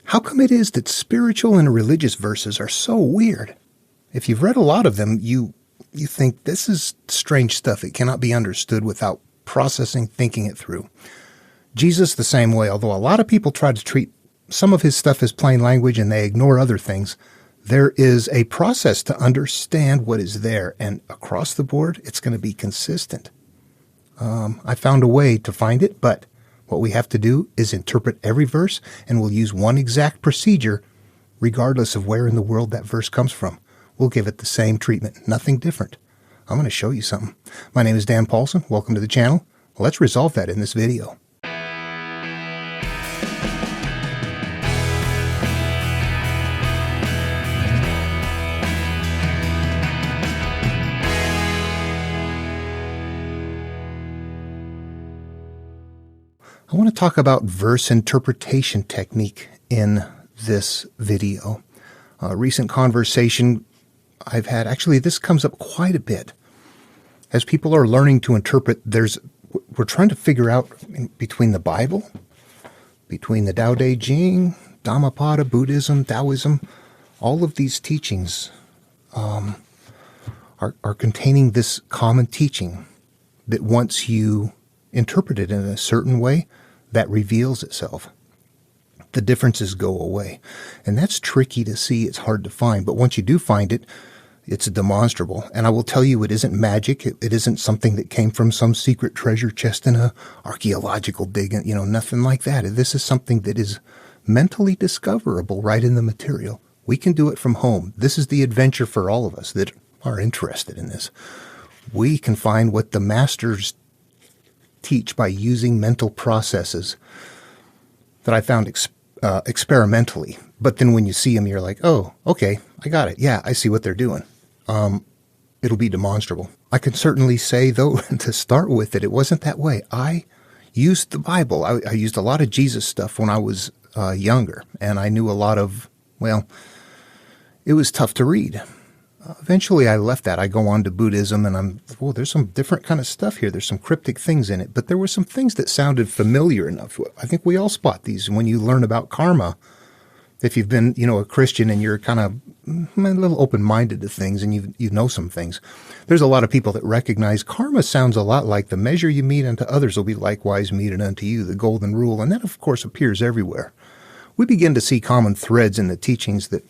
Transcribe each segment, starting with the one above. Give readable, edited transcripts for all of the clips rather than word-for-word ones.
How come it is that spiritual and religious verses are so weird? If you've read a lot of them, you think this is strange stuff. It cannot be understood without processing, thinking it through. Jesus the same way, although a lot of people try to treat some of his stuff as plain language and they ignore other things. There is a process to understand what is there, and across the board, it's going to be consistent. I found a way to find it, but what we have to do is interpret every verse, and we'll use one exact procedure regardless of where in the world that verse comes from. We'll give it the same treatment, nothing different. I'm going to show you something. My name is Dan Paulson. Welcome to the channel. Let's resolve that in this video. I want to talk about verse interpretation technique in this video. A recent conversation I've had, actually this comes up quite a bit. As people are learning to interpret, we're trying to figure out between the Bible, between the Tao Te Ching, Dhammapada, Buddhism, Taoism, all of these teachings are containing this common teaching that once you interpret it in a certain way, that reveals itself. The differences go away. And that's tricky to see. It's hard to find. But once you do find it, it's demonstrable. And I will tell you, it isn't magic. It isn't something that came from some secret treasure chest in a archaeological dig, nothing like that. This is something that is mentally discoverable right in the material. We can do it from home. This is the adventure for all of us that are interested in this. We can find what the masters teach by using mental processes that I found experimentally. But then when you see them, you're like, oh, okay, I got it. Yeah, I see what they're doing. It'll be demonstrable. I can certainly say, though, to start with, that it wasn't that way. I used the Bible. I used a lot of Jesus stuff when I was younger, and I knew a lot of, it was tough to read. Eventually, I left that. I go on to Buddhism, and there's some different kind of stuff here. There's some cryptic things in it, but there were some things that sounded familiar enough. I think we all spot these when you learn about karma. If you've been, a Christian and you're kind of a little open-minded to things, and you know some things, there's a lot of people that recognize karma sounds a lot like the measure you mete unto others will be likewise meted unto you, the golden rule, and that, of course, appears everywhere. We begin to see common threads in the teachings that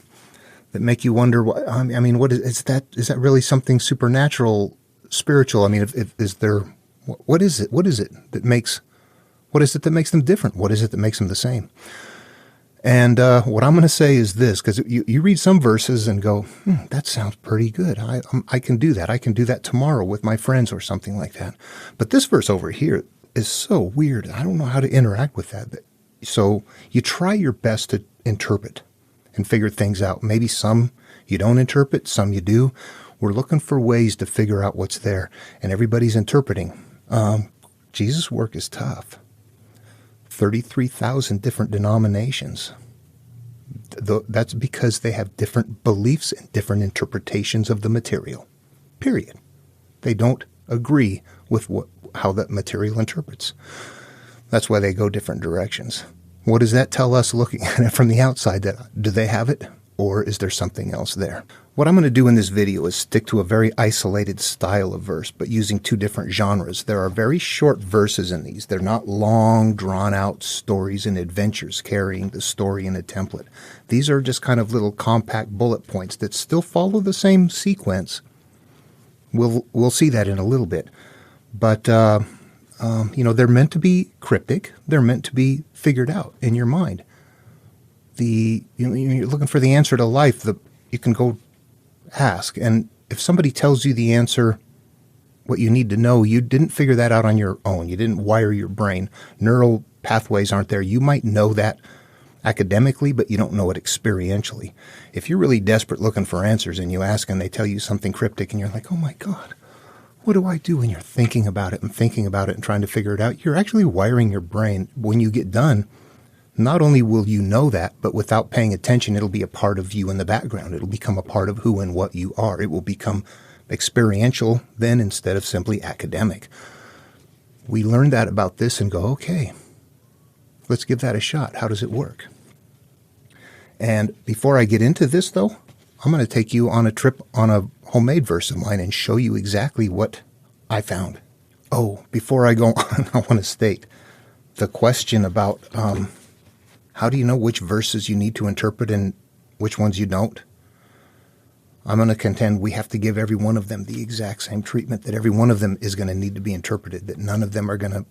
make you wonder, what is that? Is that really something supernatural, spiritual? What is it? What is it that makes them different? What is it that makes them the same? And what I'm going to say is this, because you read some verses and go, that sounds pretty good. I can do that. I can do that tomorrow with my friends or something like that. But this verse over here is so weird. I don't know how to interact with that. So you try your best to interpret and figure things out. Maybe some you don't interpret, some you do. We're looking for ways to figure out what's there, and everybody's interpreting. Jesus' work is tough. 33,000 different denominations. That's because they have different beliefs and different interpretations of the material. Period. They don't agree with how that material interprets. That's why they go different directions. What does that tell us looking at it from the outside? Do they have it, or is there something else there? What I'm going to do in this video is stick to a very isolated style of verse, but using two different genres. There are very short verses in these. They're not long, drawn-out stories and adventures carrying the story in a template. These are just kind of little compact bullet points that still follow the same sequence. We'll see that in a little bit. But they're meant to be cryptic. They're meant to be figured out in your mind. You're looking for the answer to life. You can go ask, and if somebody tells you the answer, what you need to know, you didn't figure that out on your own. You didn't wire your brain. Neural pathways aren't there. You might know that academically, but you don't know it experientially. If you're really desperate looking for answers and you ask and they tell you something cryptic and you're like, oh my God, what do I do? When you're thinking about it and trying to figure it out, you're actually wiring your brain. When you get done, not only will you know that, but without paying attention, it'll be a part of you in the background. It'll become a part of who and what you are. It will become experiential then instead of simply academic. We learn that about this and go, okay, let's give that a shot. How does it work? And before I get into this, though, I'm going to take you on a trip on a homemade verse of mine and show you exactly what I found. Oh, before I go on, I want to state the question about how do you know which verses you need to interpret and which ones you don't? I'm going to contend we have to give every one of them the exact same treatment, that every one of them is going to need to be interpreted, that none of them are going to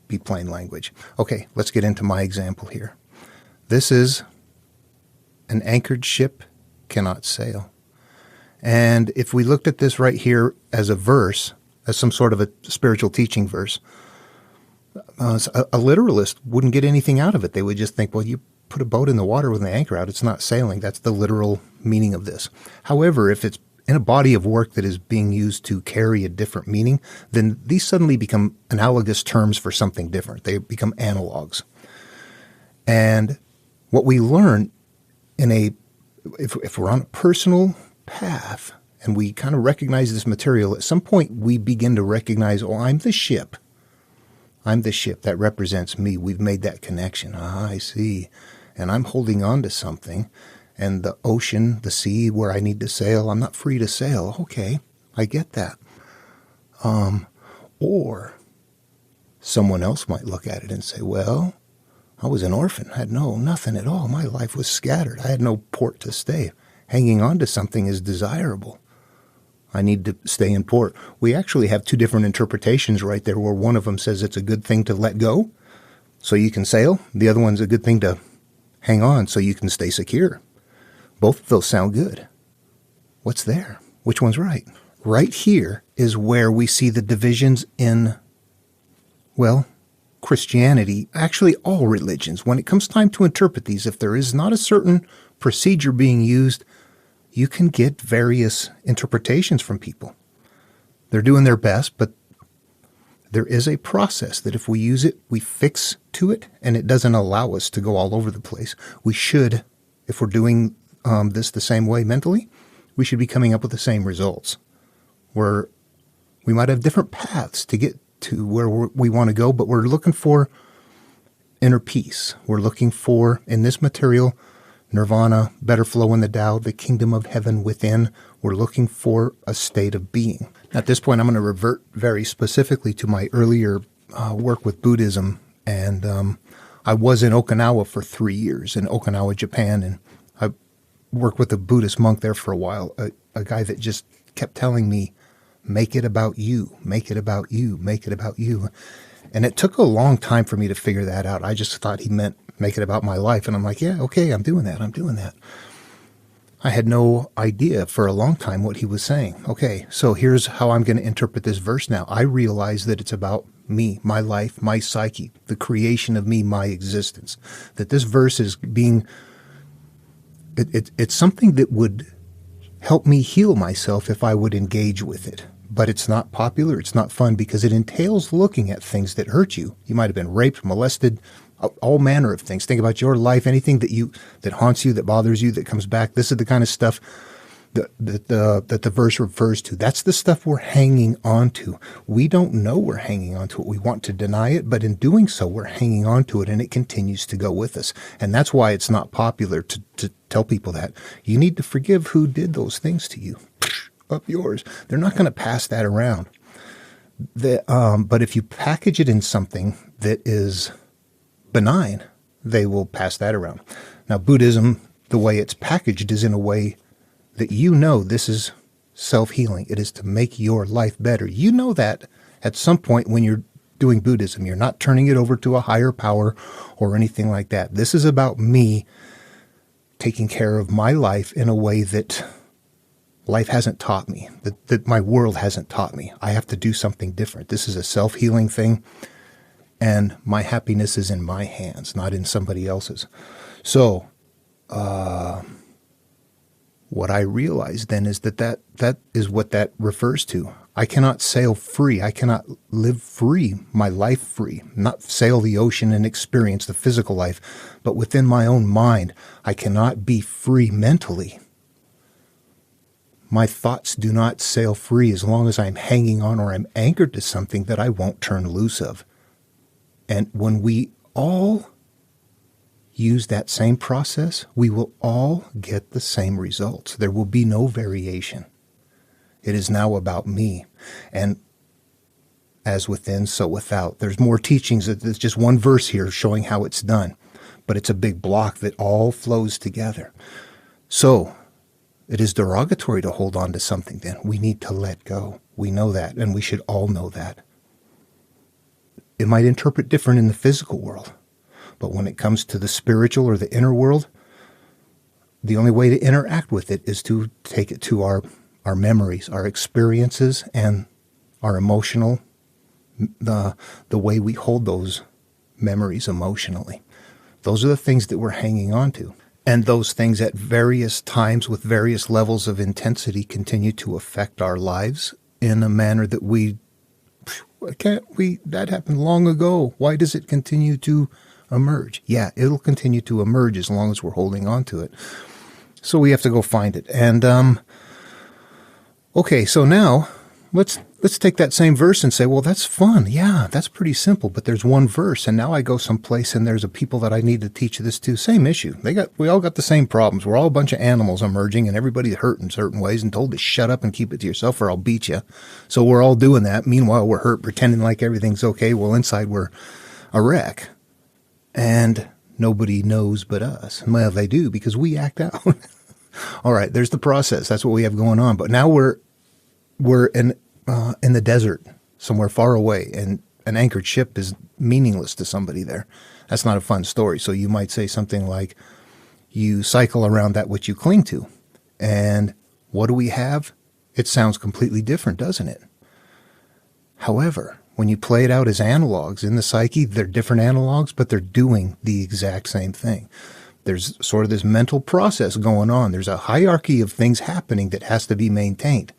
be plain language. Okay, let's get into my example here. This is an anchored ship cannot sail. And if we looked at this right here as a verse, as some sort of a spiritual teaching verse, a literalist wouldn't get anything out of it. They would just think, well, you put a boat in the water with an anchor out, it's not sailing. That's the literal meaning of this. However, if it's in a body of work that is being used to carry a different meaning, then these suddenly become analogous terms for something different. They become analogs. And what we learn if we're on a personal path and we kind of recognize this material, at some point we begin to recognize, oh, I'm the ship. I'm the ship. That represents me. We've made that connection. Ah, I see. And I'm holding on to something. And the ocean, the sea where I need to sail, I'm not free to sail. Okay, I get that. Or someone else might look at it and say, well, I was an orphan. I had nothing at all. My life was scattered. I had no port to stay. Hanging on to something is desirable. I need to stay in port. We actually have two different interpretations right there, where one of them says it's a good thing to let go so you can sail. The other one's a good thing to hang on so you can stay secure. Both of those sound good. What's there? Which one's right? Right here is where we see the divisions in, well, Christianity, actually all religions. When it comes time to interpret these, if there is not a certain procedure being used, you can get various interpretations from people. They're doing their best, but there is a process that if we use it, we fix to it, and it doesn't allow us to go all over the place. We should, if we're doing this the same way mentally, we should be coming up with the same results. Where we might have different paths to get to where we want to go, but we're looking for inner peace. We're looking for, in this material, nirvana, better flow in the Tao, the kingdom of heaven within. We're looking for a state of being. At this point, I'm going to revert very specifically to my earlier work with Buddhism. And I was in Okinawa for 3 years, in Okinawa, Japan. And I worked with a Buddhist monk there for a while, a guy that just kept telling me, make it about you, make it about you, make it about you. And it took a long time for me to figure that out. I just thought he meant make it about my life. And I'm like, yeah, okay, I'm doing that. I had no idea for a long time what he was saying. Okay, so here's how I'm going to interpret this verse now. I realize that it's about me, my life, my psyche, the creation of me, my existence. That this verse is being, it's something that would help me heal myself if I would engage with it. But it's not popular, it's not fun, because it entails looking at things that hurt you. You might have been raped, molested, all manner of things. Think about your life, anything that haunts you, that bothers you, that comes back. This is the kind of stuff that the verse refers to. That's the stuff we're hanging on to. We don't know we're hanging on to it. We want to deny it, but in doing so, we're hanging on to it, and it continues to go with us. And that's why it's not popular to tell people that. You need to forgive who did those things to you. Up yours. They're not going to pass that around. But if you package it in something that is benign, they will pass that around. Now, Buddhism, the way it's packaged is in a way that you know this is self-healing. It is to make your life better. You know that at some point when you're doing Buddhism. You're not turning it over to a higher power or anything like that. This is about me taking care of my life in a way that life hasn't taught me, that my world hasn't taught me. I have to do something different. This is a self-healing thing, and my happiness is in my hands, not in somebody else's. So, what I realized then is that is what that refers to. I cannot sail free. I cannot live free, my life free, not sail the ocean and experience the physical life, but within my own mind, I cannot be free mentally. My thoughts do not sail free as long as I'm hanging on or I'm anchored to something that I won't turn loose of. And when we all use that same process, we will all get the same results. There will be no variation. It is now about me. And as within, so without. There's more teachings. There's just one verse here showing how it's done. But it's a big block that all flows together. So it is derogatory to hold on to something then. We need to let go. We know that, and we should all know that. It might interpret different in the physical world. But when it comes to the spiritual or the inner world, the only way to interact with it is to take it to our memories, our experiences, and our emotional, the way we hold those memories emotionally. Those are the things that we're hanging on to. And those things at various times with various levels of intensity continue to affect our lives in a manner that that happened long ago. Why does it continue to emerge? Yeah, it'll continue to emerge as long as we're holding on to it. So we have to go find it. And, okay, so now let's take that same verse and say, well, that's fun. Yeah, that's pretty simple. But there's one verse, and now I go someplace and there's a people that I need to teach this to. Same issue. We all got the same problems. We're all a bunch of animals emerging, and everybody's hurt in certain ways and told to shut up and keep it to yourself or I'll beat you. So we're all doing that. Meanwhile, we're hurt, pretending like everything's okay. Well, inside we're a wreck. And nobody knows but us. Well, they do, because we act out. All right, there's the process. That's what we have going on. But now we're in the desert, somewhere far away, and an anchored ship is meaningless to somebody there. That's not a fun story. So you might say something like, you cycle around that which you cling to. And what do we have? It sounds completely different, doesn't it? However, when you play it out as analogs in the psyche, they're different analogs, but they're doing the exact same thing. There's sort of this mental process going on. There's a hierarchy of things happening that has to be maintained.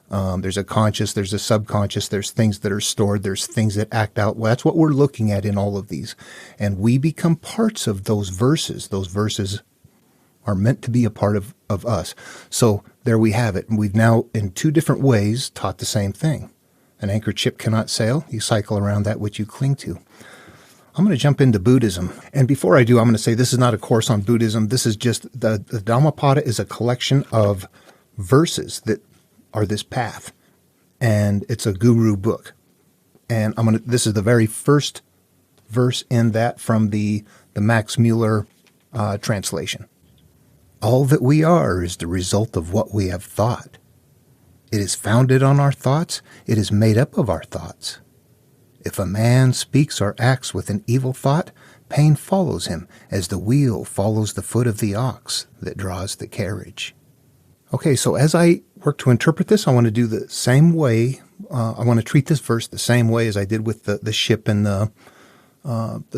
There's a conscious, there's a subconscious, there's things that are stored, there's things that act out. Well, that's what we're looking at in all of these. And we become parts of those verses. Those verses are meant to be a part of us. So there we have it. And we've now, in two different ways, taught the same thing. An anchored ship cannot sail. You cycle around that which you cling to. I'm going to jump into Buddhism. And before I do, I'm going to say this is not a course on Buddhism. This is just, the Dhammapada is a collection of verses that are this path. And it's a guru book. And this is the very first verse in that from the Max Mueller translation. All that we are is the result of what we have thought. It is founded on our thoughts. It is made up of our thoughts. If a man speaks or acts with an evil thought, pain follows him as the wheel follows the foot of the ox that draws the carriage. Okay, so as I work to interpret this, I want to do the same way. I want to treat this verse the same way as I did with the ship and the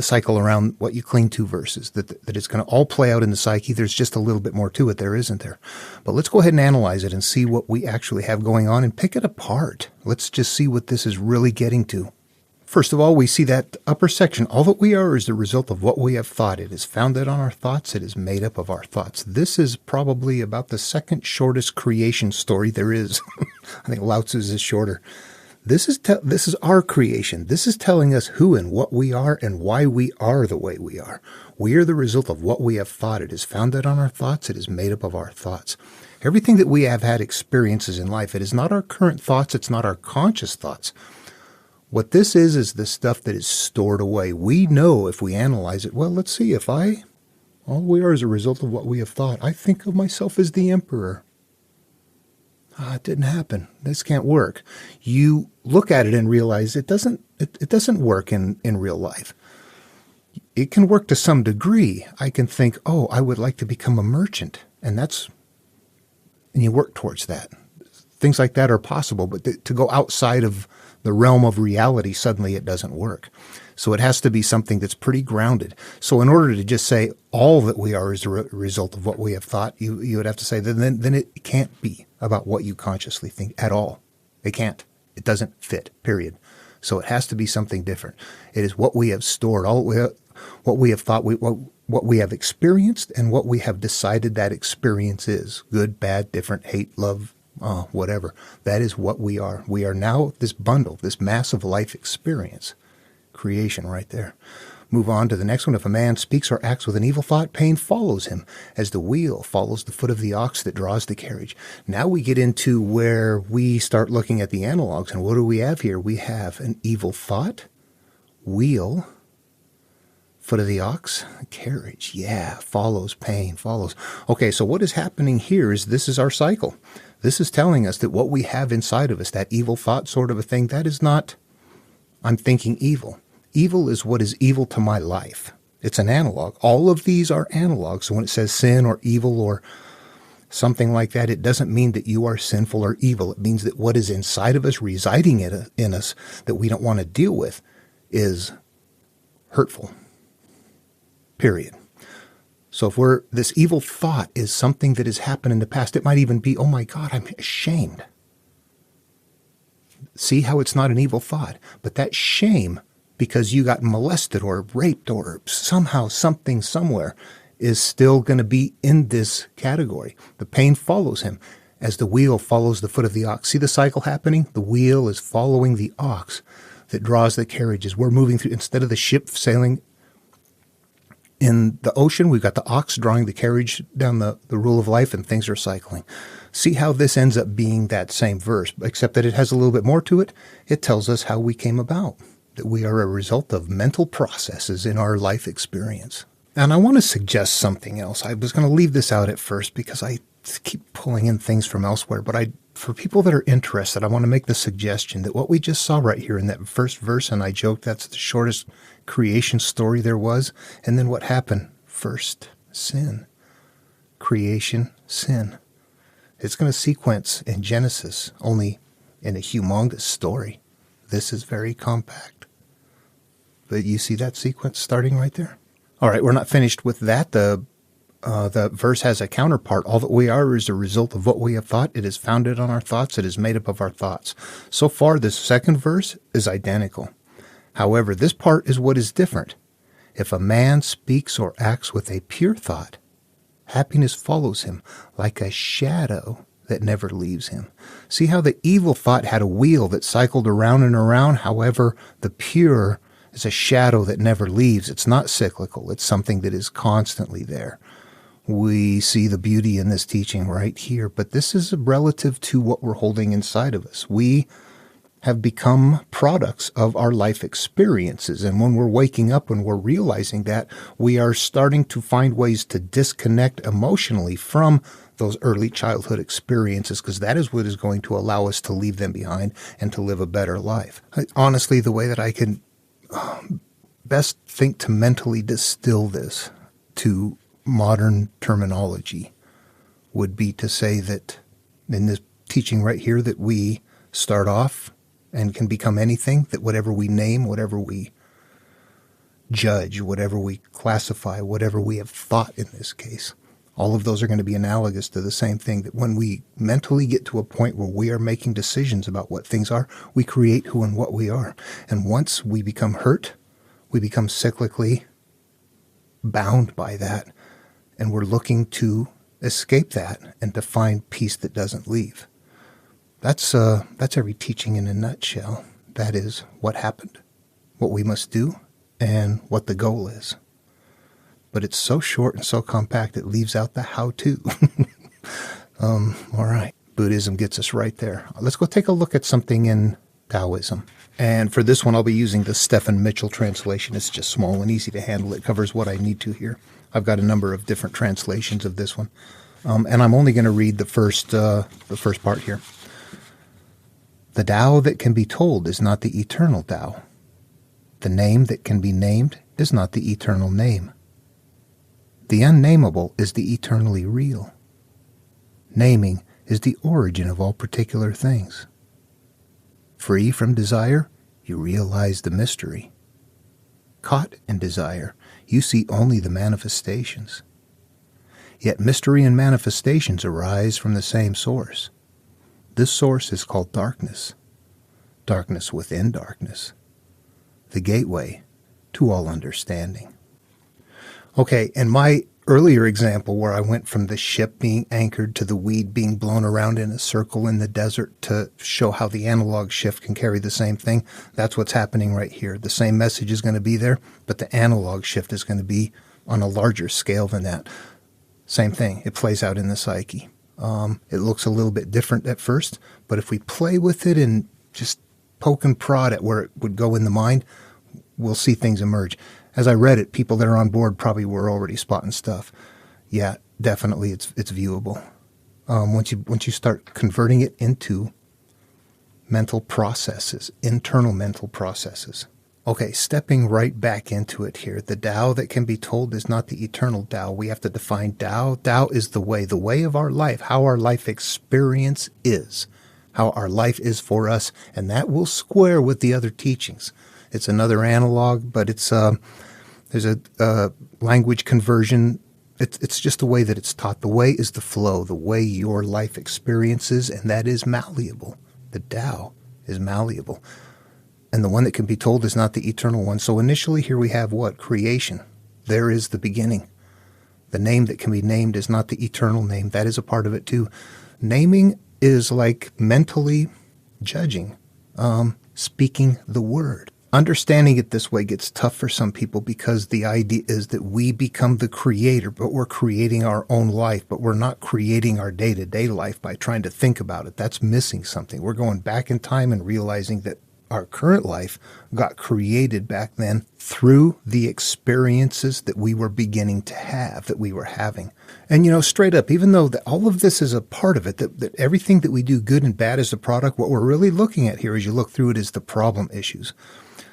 cycle around what you cling to verses, that it's going to all play out in the psyche. There's just a little bit more to it there, isn't there? But let's go ahead and analyze it and see what we actually have going on and pick it apart. Let's just see what this is really getting to. First of all, we see that upper section. All that we are is the result of what we have thought. It is founded on our thoughts. It is made up of our thoughts. This is probably about the second shortest creation story there is. I think Lao Tzu's is shorter. This is our creation. This is telling us who and what we are and why we are the way we are. We are the result of what we have thought. It is founded on our thoughts. It is made up of our thoughts. Everything that we have had experiences in life, it is not our current thoughts. It's not our conscious thoughts. What this is the stuff that is stored away. We know if we analyze it, well, let's see, all we are is a result of what we have thought. I think of myself as the emperor. It didn't happen. This can't work. You look at it and realize it doesn't work in real life. It can work to some degree. I can think, I would like to become a merchant. And you work towards that. Things like that are possible, but to go outside of the realm of reality, suddenly it doesn't work. So it has to be something that's pretty grounded. So in order to just say all that we are is a result of what we have thought, you would have to say then it can't be about what you consciously think at all. It can't. It doesn't fit, period. So it has to be something different. It is what we have stored, what we have thought, what we have experienced, and what we have decided that experience is. Good, bad, different, hate, love, whatever. That is what we are. We are now this bundle, this massive life experience. Creation right there. Move on to the next one. If a man speaks or acts with an evil thought, pain follows him, as the wheel follows the foot of the ox that draws the carriage. Now we get into where we start looking at the analogs. And what do we have here? We have an evil thought, wheel, foot of the ox, carriage. Yeah, follows, pain, follows. Okay, so what is happening here is this is our cycle. This is telling us that what we have inside of us, that evil thought sort of a thing, that is not, I'm thinking evil. Evil is what is evil to my life. It's an analog. All of these are analogs. So when it says sin or evil or something like that, it doesn't mean that you are sinful or evil. It means that what is inside of us, residing in us, that we don't want to deal with, is hurtful. Period. So if this evil thought is something that has happened in the past, it might even be, oh my God, I'm ashamed. See how it's not an evil thought, but that shame, because you got molested or raped or somehow something somewhere, is still going to be in this category. The pain follows him as the wheel follows the foot of the ox. See the cycle happening? The wheel is following the ox that draws the carriages. We're moving through, instead of the ship sailing in the ocean, we've got the ox drawing the carriage down the rule of life, and things are cycling. See how this ends up being that same verse, except that it has a little bit more to it. It tells us how we came about, that we are a result of mental processes in our life experience. And I want to suggest something else. I was going to leave this out at first because I keep pulling in things from elsewhere, but for people that are interested, I want to make the suggestion that what we just saw right here in that first verse, and I joked that's the shortest creation story there was, and then what happened? First, sin. Creation, sin. It's going to sequence in Genesis, only in a humongous story. This is very compact. But you see that sequence starting right there? All right, we're not finished with that. The verse has a counterpart. All that we are is a result of what we have thought. It is founded on our thoughts. It is made up of our thoughts. So far, this second verse is identical. However, this part is what is different. If a man speaks or acts with a pure thought, happiness follows him like a shadow that never leaves him. See how the evil thought had a wheel that cycled around and around? However, the pure is a shadow that never leaves. It's not cyclical. It's something that is constantly there. We see the beauty in this teaching right here, but this is relative to what we're holding inside of us. We have become products of our life experiences. And when we're waking up, when we're realizing that, we are starting to find ways to disconnect emotionally from those early childhood experiences, because that is what is going to allow us to leave them behind and to live a better life. Honestly, the way that I can best think to mentally distill this to modern terminology would be to say that in this teaching right here, that we start off and can become anything, that whatever we name, whatever we judge, whatever we classify, whatever we have thought in this case, all of those are going to be analogous to the same thing, that when we mentally get to a point where we are making decisions about what things are, we create who and what we are. And once we become hurt, we become cyclically bound by that, and we're looking to escape that and to find peace that doesn't leave. That's every teaching in a nutshell. That is what happened, what we must do, and what the goal is. But it's so short and so compact, it leaves out the how-to. All right. Buddhism gets us right there. Let's go take a look at something in Taoism. And for this one, I'll be using the Stephen Mitchell translation. It's just small and easy to handle. It covers what I need to here. I've got a number of different translations of this one. And I'm only going to read the first part here. The Tao that can be told is not the eternal Tao. The name that can be named is not the eternal name. The unnameable is the eternally real. Naming is the origin of all particular things. Free from desire, you realize the mystery. Caught in desire, you see only the manifestations. Yet mystery and manifestations arise from the same source. This source is called darkness. Darkness within darkness. The gateway to all understanding. Okay, and my earlier example where I went from the ship being anchored to the weed being blown around in a circle in the desert to show how the analog shift can carry the same thing, that's what's happening right here. The same message is going to be there, but the analog shift is going to be on a larger scale than that. Same thing. It plays out in the psyche. It looks a little bit different at first, but if we play with it and just poke and prod at where it would go in the mind, we'll see things emerge. As I read it, people that are on board probably were already spotting stuff. Yeah, definitely it's viewable. Once you start converting it into mental processes, internal mental processes. Okay, stepping right back into it here. The Tao that can be told is not the eternal Tao. We have to define Tao. Tao is the way of our life, how our life experience is, how our life is for us, and that will square with the other teachings. It's another analog, but it's there's a language conversion. It's just the way that it's taught. The way is the flow, the way your life experiences, and that is malleable. The Tao is malleable. And the one that can be told is not the eternal one. So initially here we have what? Creation. There is the beginning. The name that can be named is not the eternal name. That is a part of it too. Naming is like mentally judging, speaking the word. Understanding it this way gets tough for some people because the idea is that we become the creator, but we're creating our own life, but we're not creating our day-to-day life by trying to think about it. That's missing something. We're going back in time and realizing that our current life got created back then through the experiences that we were beginning to have, that we were having. And, straight up, even though all of this is a part of it, that everything that we do, good and bad, is a product, what we're really looking at here as you look through it is the problem issues.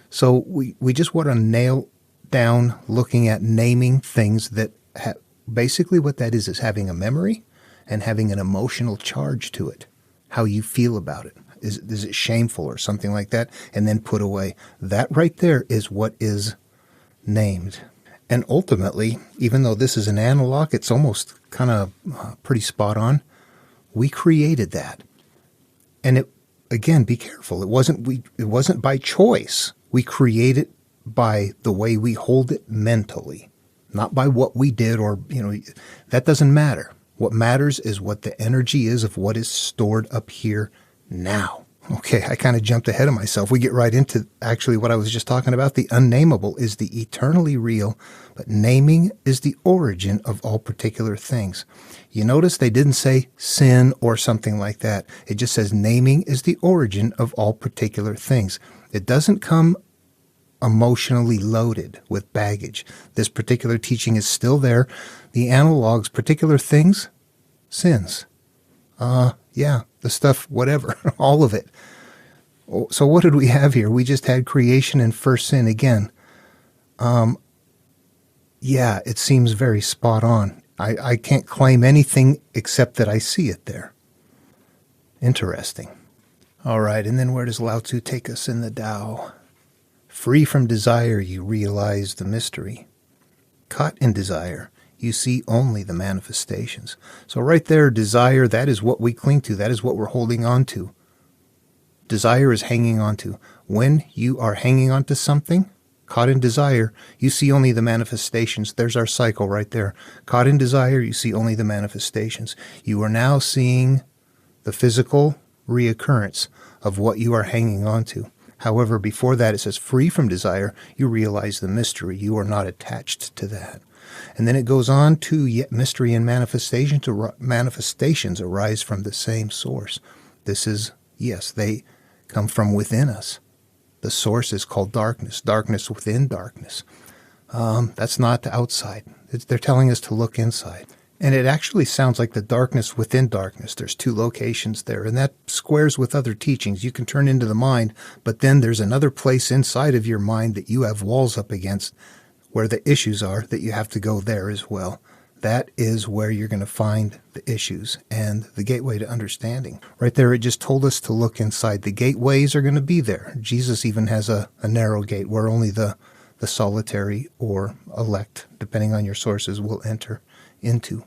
So we just want to nail down looking at naming things that basically what that is having a memory and having an emotional charge to it, how you feel about it. Is it shameful or something like that? And then put away. That right there is what is named. And ultimately, even though this is an analog, it's almost kind of pretty spot on. We created that. And it, again, be careful. It wasn't by choice. We create it by the way we hold it mentally, not by what we did or, that doesn't matter. What matters is what the energy is of what is stored up here now. Okay, I kind of jumped ahead of myself. We get right into actually what I was just talking about. The unnameable is the eternally real, but naming is the origin of all particular things. You notice they didn't say sin or something like that. It just says naming is the origin of all particular things. It doesn't come emotionally loaded with baggage. This particular teaching is still there. The analogs, particular things, sins. Yeah, the stuff, whatever, all of it. So what did we have here? We just had creation and first sin again. Yeah, it seems very spot on. I can't claim anything except that I see it there. Interesting. All right, and then where does Lao Tzu take us in the Tao? Free from desire, you realize the mystery. Caught in desire, you see only the manifestations. So right there, desire, that is what we cling to. That is what we're holding on to. Desire is hanging on to. When you are hanging on to something, caught in desire, you see only the manifestations. There's our cycle right there. Caught in desire, you see only the manifestations. You are now seeing the physical reoccurrence of what you are hanging on to. However, before that, it says free from desire, you realize the mystery. You are not attached to that. And then it goes on to yet mystery and manifestations arise from the same source. This is, yes, they come from within us. The source is called darkness, darkness within darkness. That's not the outside. They're telling us to look inside. And it actually sounds like the darkness within darkness. There's two locations there, and that squares with other teachings. You can turn into the mind, but then there's another place inside of your mind that you have walls up against where the issues are that you have to go there as well. That is where you're going to find the issues and the gateway to understanding. Right there, it just told us to look inside. The gateways are going to be there. Jesus even has a narrow gate where only the solitary or elect, depending on your sources, will enter into.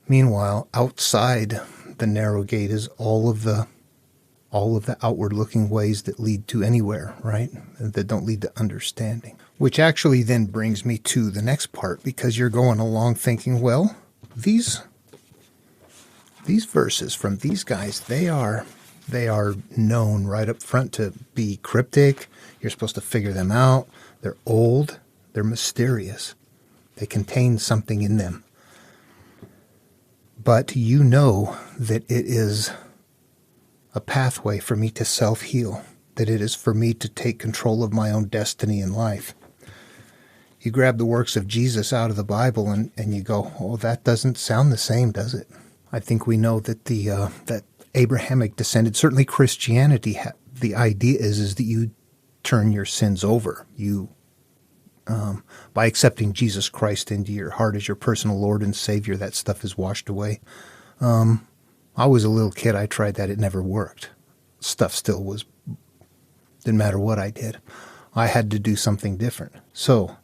Meanwhile, outside the narrow gate is all of the all of the outward-looking ways that lead to anywhere, right? That don't lead to understanding. Which actually then brings me to the next part, because you're going along thinking, well, these verses from these guys, they are known right up front to be cryptic. You're supposed to figure them out. They're old. They're mysterious. They contain something in them. But you know that it is a pathway for me to self-heal, that it is for me to take control of my own destiny in life. You grab the works of Jesus out of the Bible and you go, oh, that doesn't sound the same, does it? I think we know that that Abrahamic descended, certainly Christianity, the idea is that you turn your sins over. You, by accepting Jesus Christ into your heart as your personal Lord and Savior, that stuff is washed away. I was a little kid. I tried that. It never worked. Stuff still didn't matter what I did. I had to do something different. So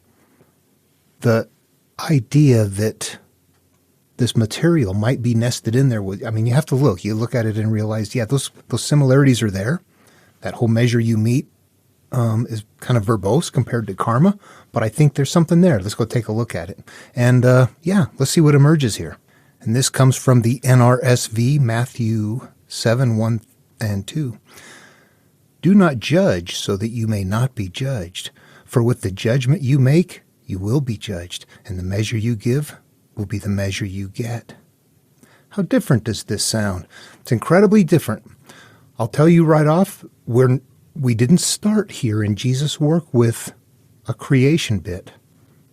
the idea that this material might be nested in there you have to look. You look at it and realize, yeah, those similarities are there. That whole measure you meet is kind of verbose compared to karma, but I think there's something there. Let's go take a look at it. And let's see what emerges here. And this comes from the NRSV, Matthew 7, 1 and 2. Do not judge so that you may not be judged. For with the judgment you make, you will be judged, and the measure you give will be the measure you get. How different does this sound? It's incredibly different. I'll tell you right off, we didn't start here in Jesus' work with a creation bit.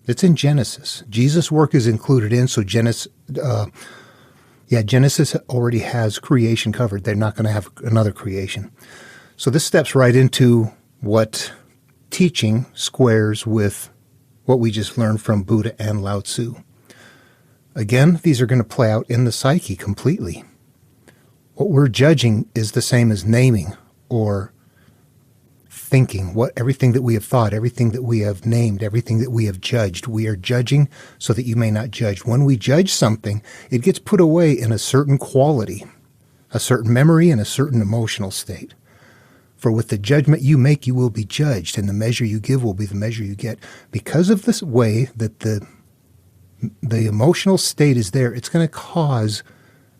It's in Genesis. Jesus' work is included in, so Genesis already has creation covered. They're not going to have another creation. So this steps right into what teaching squares with what we just learned from Buddha and Lao Tzu. Again, these are going to play out in the psyche completely. What we're judging is the same as naming or thinking, everything that we have thought, everything that we have named, everything that we have judged. We are judging so that you may not judge. When we judge something, it gets put away in a certain quality, a certain memory, and a certain emotional state. For with the judgment you make, you will be judged, and the measure you give will be the measure you get. Because of this way that the emotional state is there, it's going to cause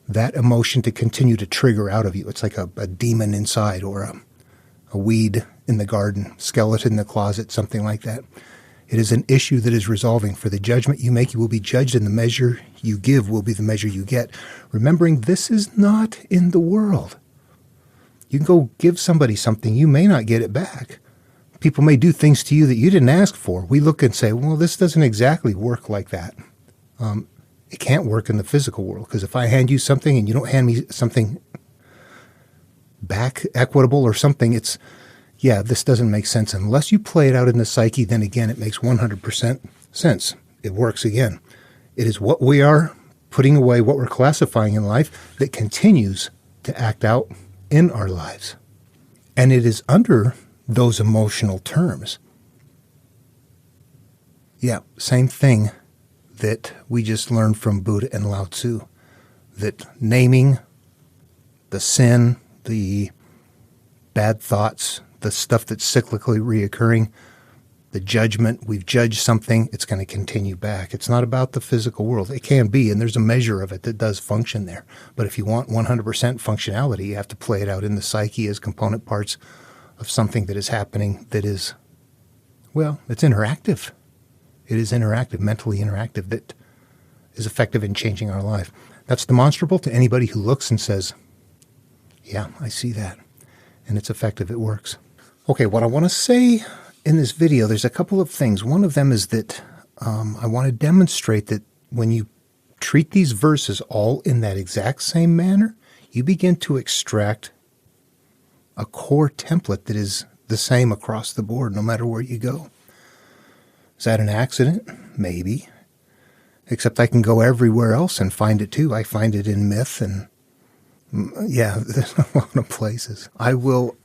that emotion to continue to trigger out of you. It's like a demon inside, or a weed in the garden, skeleton in the closet, something like that. It is an issue that is resolving. For the judgment you make, you will be judged, and the measure you give will be the measure you get. Remembering this is not in the world. You can go give somebody something, you may not get it back. People may do things to you that you didn't ask for. We look and say, well, this doesn't exactly work like that. It can't work in the physical world, because if I hand you something and you don't hand me something back, equitable or something, this doesn't make sense. Unless you play it out in the psyche, then again, it makes 100% sense. It works again. It is what we are putting away, what we're classifying in life, that continues to act out in our lives. And it is under those emotional terms. Yeah, same thing that we just learned from Buddha and Lao Tzu, that naming the sin, the bad thoughts, the stuff that's cyclically reoccurring, the judgment, we've judged something, it's going to continue back. It's not about the physical world. It can be, and there's a measure of it that does function there. But if you want 100% functionality, you have to play it out in the psyche as component parts of something that is happening that is, it's interactive. It is interactive, mentally interactive, that is effective in changing our life. That's demonstrable to anybody who looks and says, yeah, I see that. And it's effective, it works. Okay, what I want to say in this video, there's a couple of things. One of them is that I want to demonstrate that when you treat these verses all in that exact same manner, you begin to extract a core template that is the same across the board, no matter where you go. Is that an accident? Maybe. Except I can go everywhere else and find it too. I find it in myth and there's a lot of places. I will,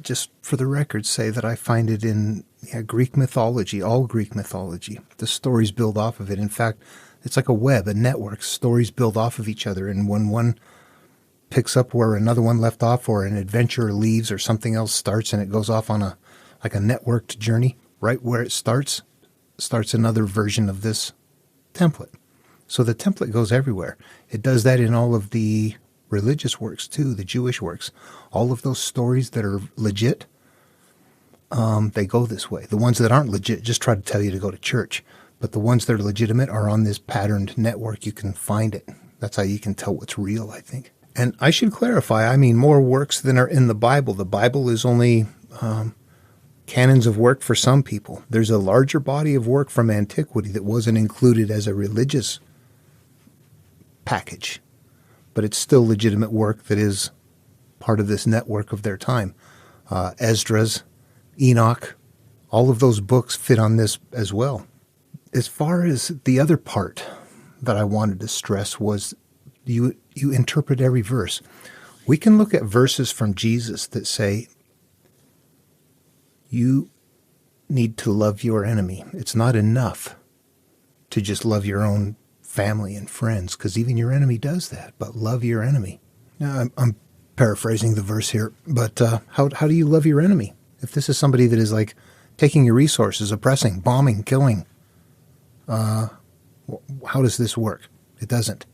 just for the record, say that I find it in Greek mythology, all Greek mythology. The stories build off of it. In fact, it's like a web, a network. Stories build off of each other. And when one picks up where another one left off, or an adventure leaves, or something else starts, and it goes off on a networked journey. Right where it starts another version of this template. So the template goes everywhere. It does that in all of the religious works too, the Jewish works. All of those stories that are legit, they go this way. The ones that aren't legit just try to tell you to go to church. But the ones that are legitimate are on this patterned network. You can find it. That's how you can tell what's real, I think. And I should clarify, I mean more works than are in the Bible. The Bible is only canons of work for some people. There's a larger body of work from antiquity that wasn't included as a religious package, but it's still legitimate work that is part of this network of their time. Esdras, Enoch, all of those books fit on this as well. As far as the other part that I wanted to stress was you interpret every verse. We can look at verses from Jesus that say, you need to love your enemy. It's not enough to just love your own family and friends, because even your enemy does that, but love your enemy. Now, I'm paraphrasing the verse here, but how do you love your enemy? If this is somebody that is like taking your resources, oppressing, bombing, killing, how does this work? It doesn't.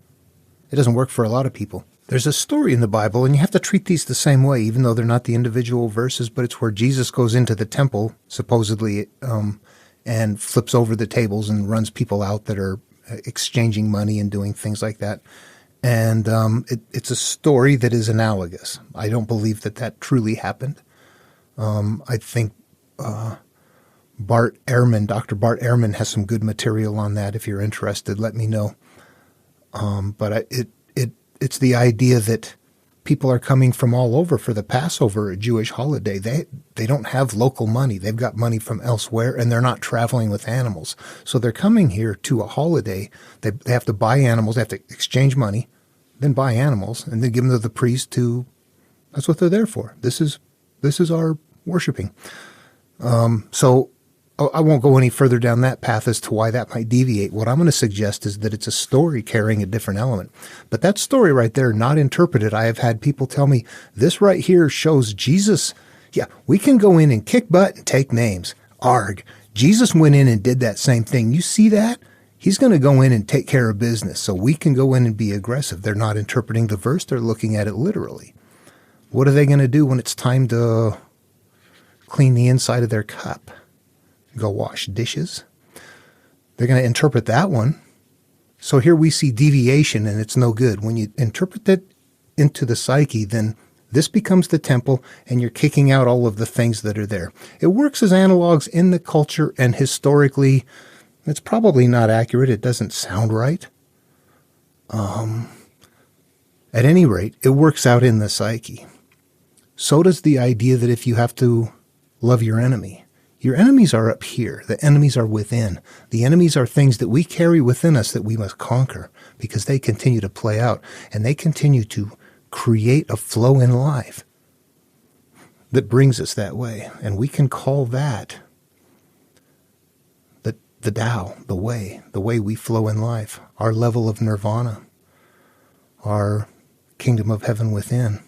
It doesn't work for a lot of people. There's a story in the Bible, and you have to treat these the same way, even though they're not the individual verses, but it's where Jesus goes into the temple, supposedly, and flips over the tables and runs people out that are exchanging money and doing things like that. And it's a story that is analogous. I don't believe that truly happened. I think Dr. Bart Ehrman has some good material on that. If you're interested, let me know. But it's the idea that people are coming from all over for the Passover, a Jewish holiday. They don't have local money. They've got money from elsewhere, and they're not traveling with animals. So they're coming here to a holiday. They have to buy animals. They have to exchange money, then buy animals, and then give them to the priest to. That's what they're there for. This is our worshiping. So I won't go any further down that path as to why that might deviate. What I'm going to suggest is that it's a story carrying a different element. But that story right there, not interpreted, I have had people tell me, this right here shows Jesus. Yeah, we can go in and kick butt and take names. Arg. Jesus went in and did that same thing. You see that? He's going to go in and take care of business. So we can go in and be aggressive. They're not interpreting the verse. They're looking at it literally. What are they going to do when it's time to clean the inside of their cup? Go wash dishes? They're going to interpret that one. So here we see deviation, and it's no good. When you interpret that into the psyche, then this becomes the temple, and you're kicking out all of the things that are there. It works as analogs in the culture, and historically, it's probably not accurate. It doesn't sound right. At any rate, it works out in the psyche. So does the idea that if you have to love your enemy. Your enemies are up here. The enemies are within. The enemies are things that we carry within us that we must conquer, because they continue to play out, and they continue to create a flow in life that brings us that way. And we can call that the Tao, the way we flow in life, our level of nirvana, our kingdom of heaven within,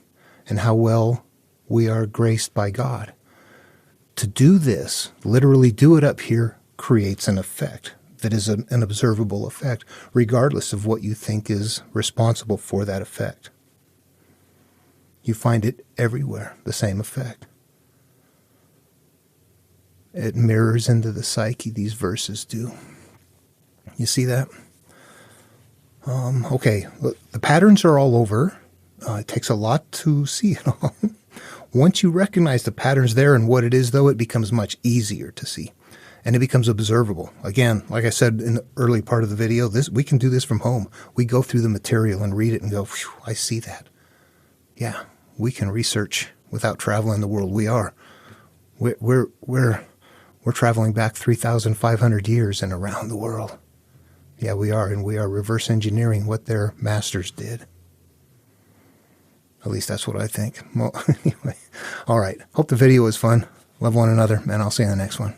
and how well we are graced by God. To do this, literally do it up here, creates an effect that is an observable effect, regardless of what you think is responsible for that effect. You find it everywhere, the same effect. It mirrors into the psyche, these verses do. You see that? Okay, look, the patterns are all over. It takes a lot to see it all. Once you recognize the patterns there and what it is, though, it becomes much easier to see. And it becomes observable. Again, like I said in the early part of the video, we can do this from home. We go through the material and read it and go, phew, I see that. Yeah, we can research without traveling the world. We are. We're traveling back 3,500 years and around the world. Yeah, we are. And we are reverse engineering what their masters did. At least that's what I think. Well, anyway. All right. Hope the video was fun. Love one another, and I'll see you in the next one.